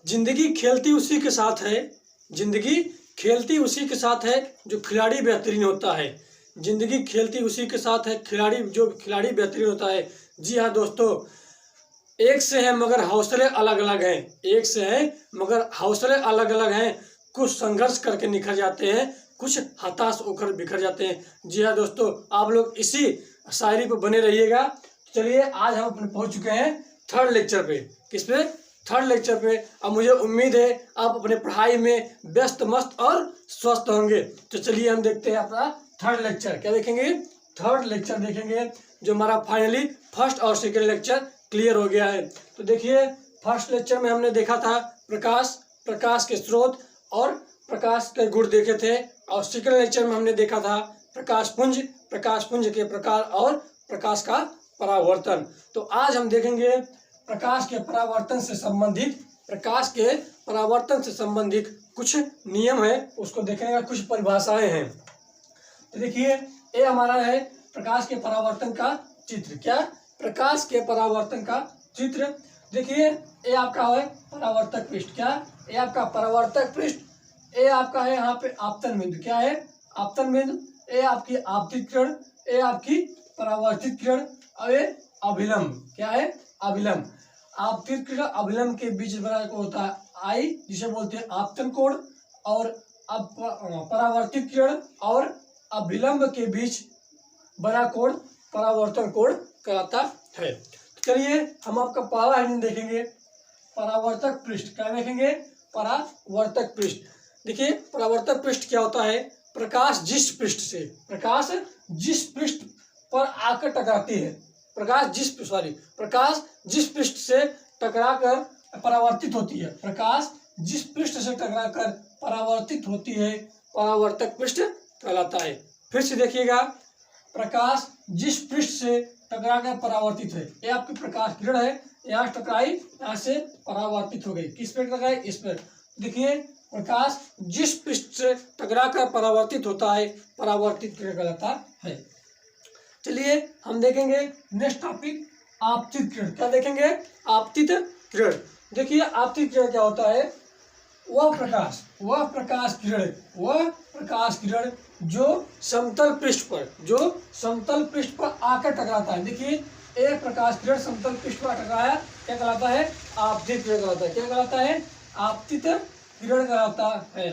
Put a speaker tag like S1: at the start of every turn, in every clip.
S1: जिंदगी खेलती उसी के साथ है, जिंदगी खेलती उसी के साथ है जो खिलाड़ी बेहतरीन होता है। जिंदगी खेलती उसी के साथ है, जो खिलाड़ी बेहतरीन होता है। जी हाँ दोस्तों, एक से हैं मगर हौसले अलग अलग हैं, एक से हैं मगर हौसले अलग अलग हैं। कुछ संघर्ष करके निखर जाते हैं, कुछ हताश होकर बिखर जाते हैं। जी हाँ दोस्तों, आप लोग इसी शायरी पर बने रहिएगा। चलिए, आज हम अपने पहुंच चुके हैं थर्ड लेक्चर पे। किस पे? थर्ड लेक्चर पे। अब मुझे उम्मीद है आप अपने पढ़ाई में व्यस्त मस्त और स्वस्थ होंगे। तो चलिए हम देखते हैं अपना थर्ड लेक्चर। क्या देखेंगे? थर्ड लेक्चर देखेंगे, जो हमारा फाइनली फर्स्ट और सेकेंड लेक्चर क्लियर हो गया है। तो देखिए, फर्स्ट लेक्चर में हमने देखा था प्रकाश के स्रोत और प्रकाश के गुण देखे थे, और सेकेंड लेक्चर में हमने देखा था प्रकाश पुंज के प्रकार और प्रकाश का परावर्तन। तो आज हम देखेंगे प्रकाश के परावर्तन से संबंधित कुछ नियम है, उसको देखेंगे, कुछ परिभाषाएं हैं। तो देखिए, ये हमारा है प्रकाश के परावर्तन का चित्र। क्या? प्रकाश के परावर्तन का चित्र। देखिए, ये आपका है परावर्तक पृष्ठ। क्या? ये आपका परावर्तक पृष्ठ। ये आपका है यहाँ पे आपतन बिंदु। क्या है? आपतन बिंदु। ये आपकी आपतित किरण, ये आपकी परावर्तित किरण, और ये अभिलंब। क्या है? अभिलंब। आपतित किरण अभिलंब के बीच बना कोण होता है आई, जिसे बोलते हैं आपतन कोण, और अब परावर्तित किरण और अभिलंब के बीच बना कोण परावर्तन कोण कहलाता है। तो चलिए, हम आपका पहला हेडिंग देखेंगे, परावर्तक पृष्ठ। क्या देखेंगे? परावर्तक पृष्ठ। देखिए, परावर्तक पृष्ठ क्या होता है? प्रकाश जिस पृष्ठ पर आकर टकराती है, प्रकाश जिस पृष्ठ से टकराकर परावर्तित होती है, प्रकाश जिस पृष्ठ से टकराकर परावर्तित होती है, परावर्तक पृष्ठ कहलाता है। फिर से देखिएगा, प्रकाश जिस पृष्ठ से टकराकर परावर्तित है, ये आपकी प्रकाश किरण है, यहाँ टकराई, यहाँ से परावर्तित हो गई। किस पे टकराई? इस पर। देखिए, प्रकाश जिस पृष्ठ से टकराकर परावर्तित होता है, परावर्तित किरण कहलाता है। चलिए, हम देखेंगे नेक्स्ट टॉपिक, आपतित किरण। क्या देखेंगे? आपतित किरण। देखिए, आपतित किरण क्या होता है? वह प्रकाश किरण जो समतल पृष्ठ पर आकर टकराता है। देखिए, एक प्रकाश किरण समतल पृष्ठ पर टकराया, क्या कहलाता है? आपतित किरण कहलाता है। क्या कहलाता है? आपतित किरण कहलाता है।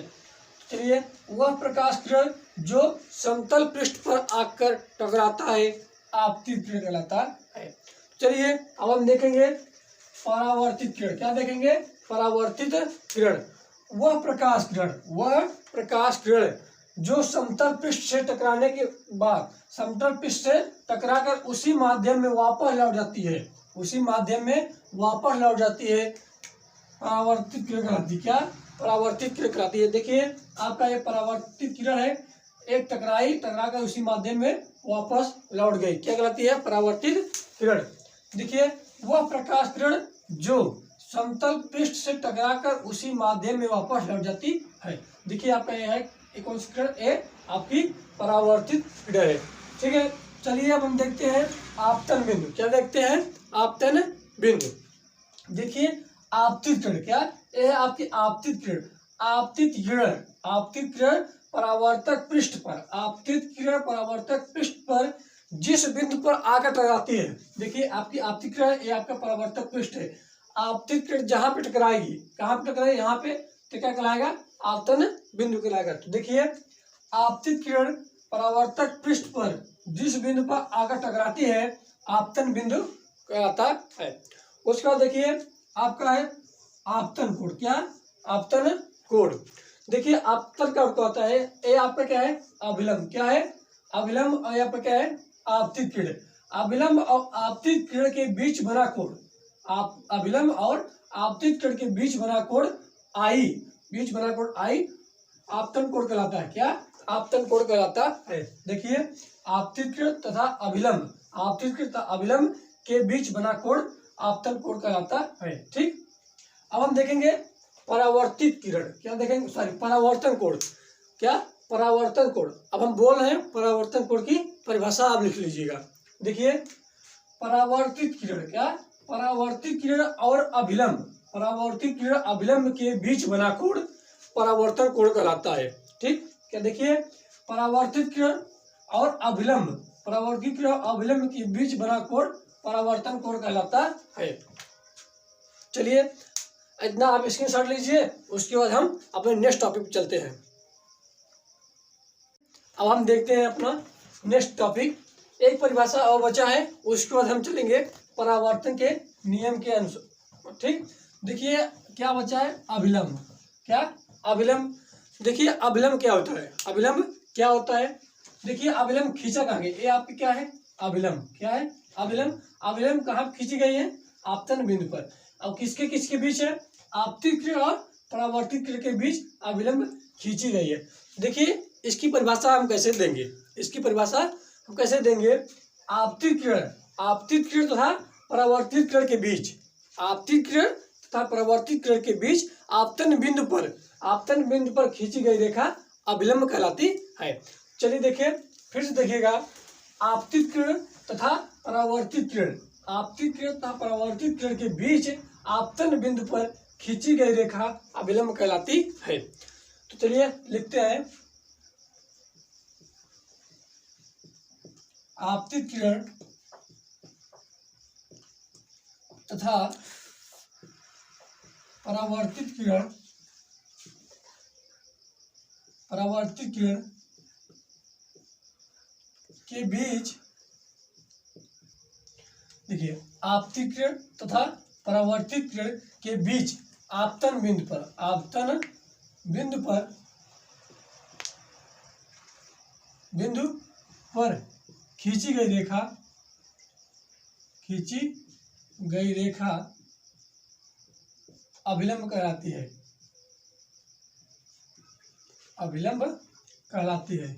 S1: चलिए, वह प्रकाश किरण जो समतल पृष्ठ पर आकर टकराता है, आपतित किरण कहलाता है। चलिए, अब हम देखेंगे परावर्तित किरण। क्या देखेंगे? परावर्तित किरण। वह प्रकाश किरण जो समतल पृष्ठ से टकराने के बाद समतल पृष्ठ से टकराकर उसी माध्यम में वापस लौट जाती है, परावर्तित किरण कहलाती है। क्या? परावर्तित किरण कहलाती है। देखिए, आपका ये परावर्तित किरण है, एक टकराकर उसी माध्यम में वापस लौट गई, क्या कहलाती है? परावर्तित किरण। देखिए, वह प्रकाश किरण जो समतल पृष्ठ से टकराकर उसी माध्यम में वापस लौट जाती है। देखिए, आपका यह है एक कौन सी किरण? ए आपकी परावर्तित किरण है। ठीक है, चलिए अब हम देखते हैं आपतन बिंदु। क्या देखते हैं? आपतन बिंदु। देखिए, आपतित किरण। क्या? ये है आपकी आपतित किरण। आपतित किरण परावर्तक पृष्ठ पर जिस बिंदु पर आकर टकराती है। देखिए, आपकी आपतित किरण, ये आपका परावर्तक पृष्ठ है। आपतित किरण जहां पे टकराएगी, कहां पे टकराएगी? यहाँ पे, तो क्या कहलाएगा? आपतन बिंदु कहलाएगा। तो देखिए, आपतित किरण परावर्तक पृष्ठ पर जिस बिंदु पर आकर टकराती है, आपतन बिंदु कहलाता है। उसके बाद देखिए, आपका है आपतन कोण। क्या? आपतन कोण। देखिए, आपतन का अर्थ होता है, ये आपका क्या है? अभिलंब। क्या है? अभिलंब। और यहाँ पर क्या है? आपतित किरण। अभिलंब और आपतित किरण के बीच बना कोण, अभिलंब और आपतित किरण के बीच बना कोण आई आपतन कोण कहलाता है। क्या? आपतन कोण कहलाता है। देखिए, आपतित किरण तथा अभिलंब के बीच बना कोण आपतन कोण कहलाता है। ठीक, अब हम देखेंगे परावर्तित किरण। क्या देखेंगे? परावर्तन कोण। क्या? परावर्तन कोण। अब हम बोल रहे हैं परावर्तन कोण की परिभाषा, आप लिख लीजिएगा। देखिए, परावर्तित किरण। क्या? परावर्तित किरण और अभिलंब परावर्तित किरण अभिलंब के बीच बना कोण परावर्तन कोण कहलाता है। ठीक, क्या देखिए, परावर्तित किरण और अभिलंब, परावर्तित किरण और अभिलंब के बीच बना कोण परावर्तन कोण कहलाता है। चलिए इतना आप स्क्रीनशॉट लीजिए, उसके बाद हम अपने नेक्स्ट टॉपिक पे चलते हैं। अब हम देखते हैं अपना नेक्स्ट टॉपिक। एक परिभाषा और बचा है, उसके बाद हम चलेंगे परावर्तन के नियम के अनुसार। ठीक, देखिए क्या बचा है, अभिलंब। क्या, अभिलंब। देखिए अभिलंब क्या होता है, अभिलंब क्या होता है। देखिए अभिलंब खींचा कहाँ गया, ये आपकी क्या है, अभिलंब। क्या है, अभिलंब। अभिलंब कहाँ खींची गई है, आपतन बिंदु पर। अब किसके किसके बीच है, आपतित किरण और परावर्तित किरण के बीच अभिलंब खींची गई है। देखिए इसकी परिभाषा हम कैसे देंगे, इसकी परिभाषा हम कैसे देंगे, आपतित किरण तथा परावर्तित किरण के बीच, आपतित किरण तथा परावर्तित किरण के बीच आपतन बिंदु पर खींची गई रेखा अभिलंब कहलाती है। चलिए देखिए, फिर से देखिएगा, आपतित किरण तथा परावर्तित किरण, आपतित किरण तथा परावर्तित किरण के बीच आपतन बिंदु पर खींची गई रेखा अभिलंब कहलाती है। तो चलिए लिखते हैं, आपतित किरण तथा परावर्तित किरण के बीच, देखिए आपतित किरण तथा परावर्तित किरण के बीच आपतन बिंदु पर खींची गई रेखा अभिलंब कहलाती है, अभिलंब कहलाती है।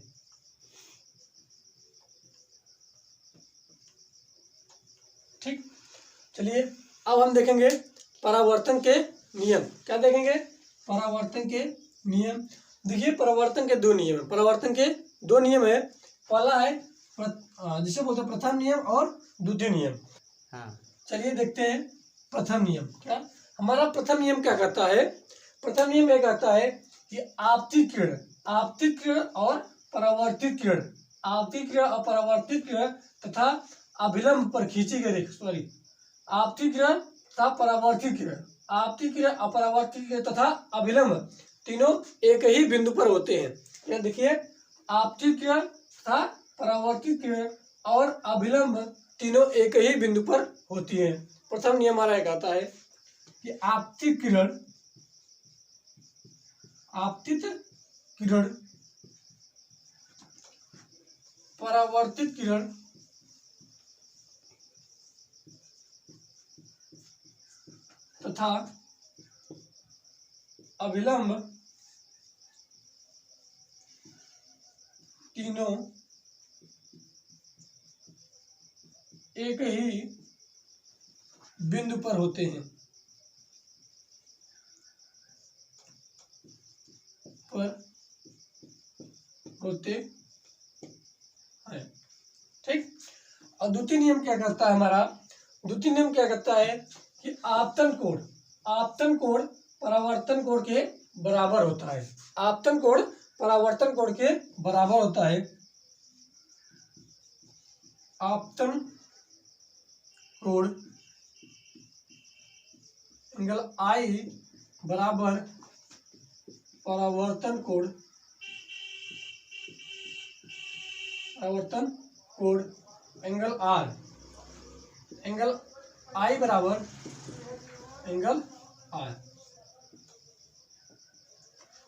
S1: ठीक, चलिए अब हम देखेंगे परावर्तन के नियम। क्या देखेंगे, परावर्तन के नियम। देखिए परावर्तन के दो नियम है, परावर्तन के दो नियम है। पहला है जिसे बोलते हैं प्रथम नियम और द्वितीय नियम। हाँ, चलिए देखते हैं प्रथम नियम। क्या हमारा प्रथम नियम क्या कहता है, प्रथम नियम यह कहता है कि आपतित किरण और परावर्तित किरण, आपतित किरण और परावर्तित किरण तथा अभिलंब पर खींची गई रेखा, आपतित किरण तथा परावर्तित किरण, आपतित किरण अपरावर्तित किरण तथा अभिलंब तीनों एक ही बिंदु पर होते हैं। यह देखिए, आपतित किरण तथा परावर्तित किरण और अभिलंब तीनों एक ही बिंदु पर होती हैं। प्रथम नियम हमारा कहता है कि आपतित किरण परावर्तित किरण तथा अभिलंब तीनों एक ही बिंदु पर होते हैं, ठीक। और द्वितीय नियम क्या कहता है हमारा, द्वितीय नियम क्या कहता है कि आपतन कोण परावर्तन कोण के बराबर होता है, आपतन कोण परावर्तन कोण के बराबर होता है। आपतन कोण एंगल I बराबर परावर्तन कोण एंगल R, एंगल I बराबर एंगल R।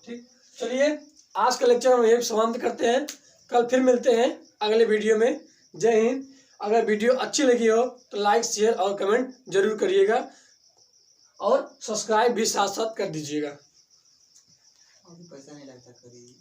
S1: ठीक, चलिए आज का लेक्चर हम यही समाप्त करते हैं। कल फिर मिलते हैं अगले वीडियो में। जय हिंद। अगर वीडियो अच्छी लगी हो तो लाइक, शेयर और कमेंट जरूर करिएगा और सब्सक्राइब भी साथ साथ कर दीजिएगा।
S2: पैसा नहीं लगता करिए।